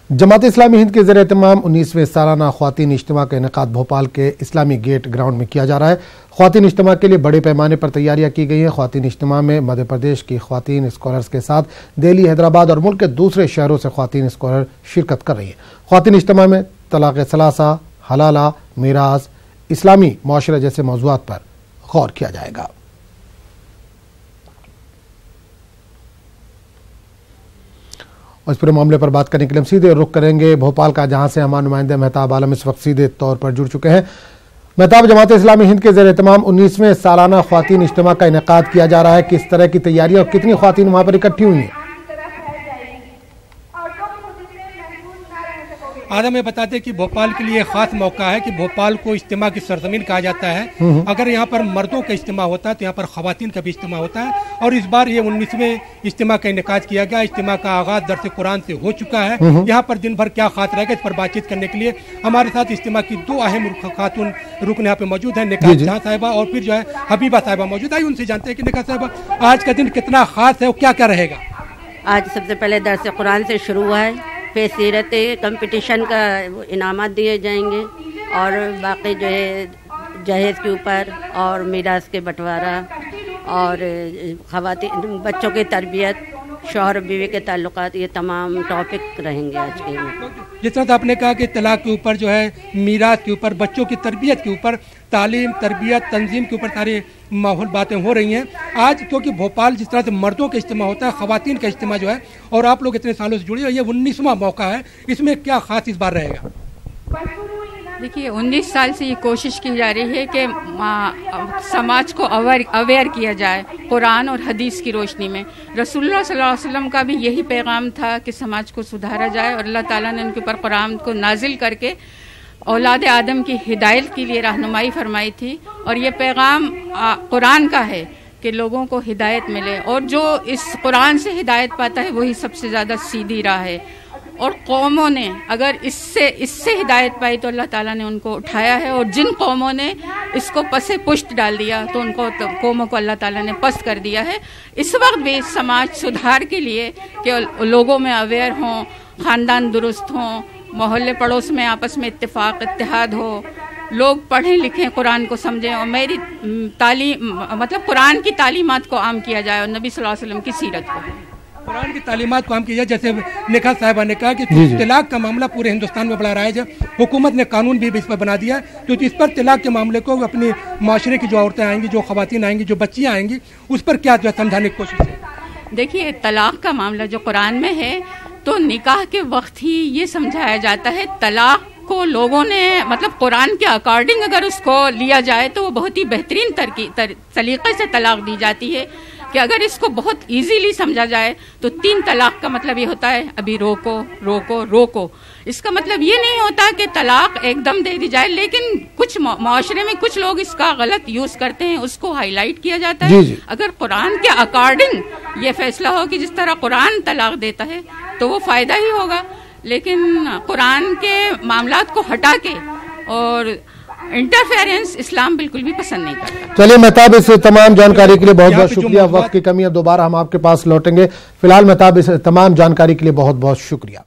جماعت اسلامی ہند کے زیر اہتمام 19ویں سالانہ خواتین اجتماع کا انعقاد بھوپال کے اسلامی گیٹ گراؤنڈ میں کیا جا رہا ہے۔ خواتین اجتماع کے لیے بڑے پیمانے پر تیاریاں کی گئی ہیں۔ خواتین اجتماع میں مدھیہ پردیش کی خواتین اسکالرز کے ساتھ دہلی، حیدرآباد اور ملک کے دوسرے شہروں سے خواتین اسکالر شرکت کر رہی ہیں۔ خواتین اجتماع میں طلاق ثلاثہ، حلالہ، میراث، اسلامی معاشرہ جیسے موضوعات پر غور کیا جائے گا۔ اور اس پورے معاملے پر بات کرنے کے لیے ہم سیدھے رخ کریں گے بھوپال کا، جہاں سے ہمارے نمائندے مہتاب عالم اس وقت سیدھے طور پر جڑ چکے ہیں۔ مہتاب، جماعت اسلامی ہند کے زیر اہتمام 19ویں سالانہ خواتین اجتماع کا انعقاد کیا جا رہا ہے، کس طرح کی تیاریاں اور کتنی خواتین وہاں پر اکٹھی ہوئی ہیں؟ آدم میں بتاتے کہ بھوپال کے لیے خاص موقع ہے کہ بھوپال کو اجتماع کی سرزمین کہا جاتا ہے۔ اگر یہاں پر مردوں کا اجتماع ہوتا ہے تو یہاں پر خواتین کا بھی اجتماع ہوتا ہے، اور اس بار یہ 19ویں اجتماع کا انعقاد کیا گیا۔ اجتماع کا آغاز درس قرآن سے ہو چکا ہے۔ یہاں پر دن بھر کیا خاص رہے گا، اس پر بات چیت کرنے کے لیے ہمارے ساتھ اجتماع کی دو اہم خاتون رکن یہاں پہ موجود ہیں، نکاح جہاں صاحبہ اور پھر جو ہے حبیبہ صاحبہ موجود ہے۔ ان سے جانتے ہیں کہ نکاح صاحبہ آج کا دن کتنا خاص ہے اور کیا کیا رہے گا؟ آج سب سے پہلے درس قرآن سے شروع ہوا ہے، پھر سیرت کمپٹیشن کا انعامات دیے جائیں گے، اور باقی جو ہے جہیز کے اوپر اور میراث کے بٹوارہ اور خواتین بچوں کی تربیت، شوہر بیوی کے تعلقات، یہ تمام ٹاپک رہیں گے آج کے۔ جس طرح آپ نے کہا کہ طلاق کے اوپر جو ہے، میراث کے اوپر، بچوں کی تربیت کے اوپر، تعلیم، تربیت، تنظیم کے اوپر سارے ماحول باتیں ہو رہی ہیں آج، کیونکہ بھوپال جس طرح سے مردوں کا اجتماع ہوتا ہے، خواتین کا اجتماع جو ہے، اور آپ لوگ اتنے سالوں سے جڑے اور یہ 19واں موقع ہے، اس میں کیا خاص اس بار رہے گا؟ دیکھیے 19 سال سے یہ کوشش کی جا رہی ہے کہ سماج کو اویئر کیا جائے قرآن اور حدیث کی روشنی میں۔ رسول اللہ صلی اللہ علیہ وسلم کا بھی یہی پیغام تھا کہ سماج کو سدھارا جائے، اور اللہ تعالیٰ نے ان کے اوپر قرآن کو نازل کر کے اولاد آدم کی ہدایت کے لیے رہنمائی فرمائی تھی، اور یہ پیغام قرآن کا ہے کہ لوگوں کو ہدایت ملے، اور جو اس قرآن سے ہدایت پاتا ہے وہی سب سے زیادہ سیدھی راہ ہے۔ اور قوموں نے اگر اس سے ہدایت پائی تو اللہ تعالیٰ نے ان کو اٹھایا ہے، اور جن قوموں نے اس کو پس پشت ڈال دیا تو ان کو قوموں کو اللہ تعالیٰ نے پست کر دیا ہے۔ اس وقت بھی سماج سدھار کے لیے کہ لوگوں میں اویئر ہوں، خاندان درست ہوں، محلے پڑوس میں آپس میں اتفاق اتحاد ہو، لوگ پڑھیں لکھیں، قرآن کو سمجھیں، اور میری تعلیم مطلب قرآن کی تعلیمات کو عام کیا جائے، اور نبی صلی اللہ علیہ وسلم کی سیرت کو، قرآن کی تعلیمات کو عام کیا جائے۔ جیسے نکاح صاحبہ نے کہا کہ طلاق کا معاملہ پورے ہندوستان میں بڑا رائج ہے، حکومت نے قانون بھی اس پر بنا دیا ہے، تو اس پر طلاق کے معاملے کو اپنے معاشرے کی جو عورتیں آئیں گی، جو خواتین آئیں گی، جو بچیاں آئیں گی، اس پر کیا جو ہے سمجھانے کی کوشش ہے؟ دیکھیے طلاق کا معاملہ جو قرآن میں ہے تو نکاح کے وقت ہی یہ سمجھایا جاتا ہے، طلاق کو لوگوں نے مطلب قرآن کے اکارڈنگ اگر اس کو لیا جائے تو وہ بہت ہی بہترین طریقے سے طلاق دی جاتی ہے، کہ اگر اس کو بہت ایزیلی سمجھا جائے تو 3 طلاق کا مطلب یہ ہوتا ہے ابھی روکو روکو روکو۔ اس کا مطلب یہ نہیں ہوتا کہ طلاق ایک دم دے دی جائے، لیکن کچھ معاشرے میں کچھ لوگ اس کا غلط یوز کرتے ہیں، اس کو ہائی لائٹ کیا جاتا ہے۔ اگر قرآن کے اکارڈنگ یہ فیصلہ ہو کہ جس طرح قرآن طلاق دیتا ہے تو وہ فائدہ ہی ہوگا، لیکن قرآن کے معاملات کو ہٹا کے اور انٹرفیرنس اسلام بالکل بھی پسند نہیں کرتا۔ چلیے مہتاب، اس تمام جانکاری کے لیے بہت بہت شکریہ۔ وقت کی کمی ہے، دوبارہ ہم آپ کے پاس لوٹیں گے۔ فی الحال مہتاب، اس تمام جانکاری کے لیے بہت بہت شکریہ۔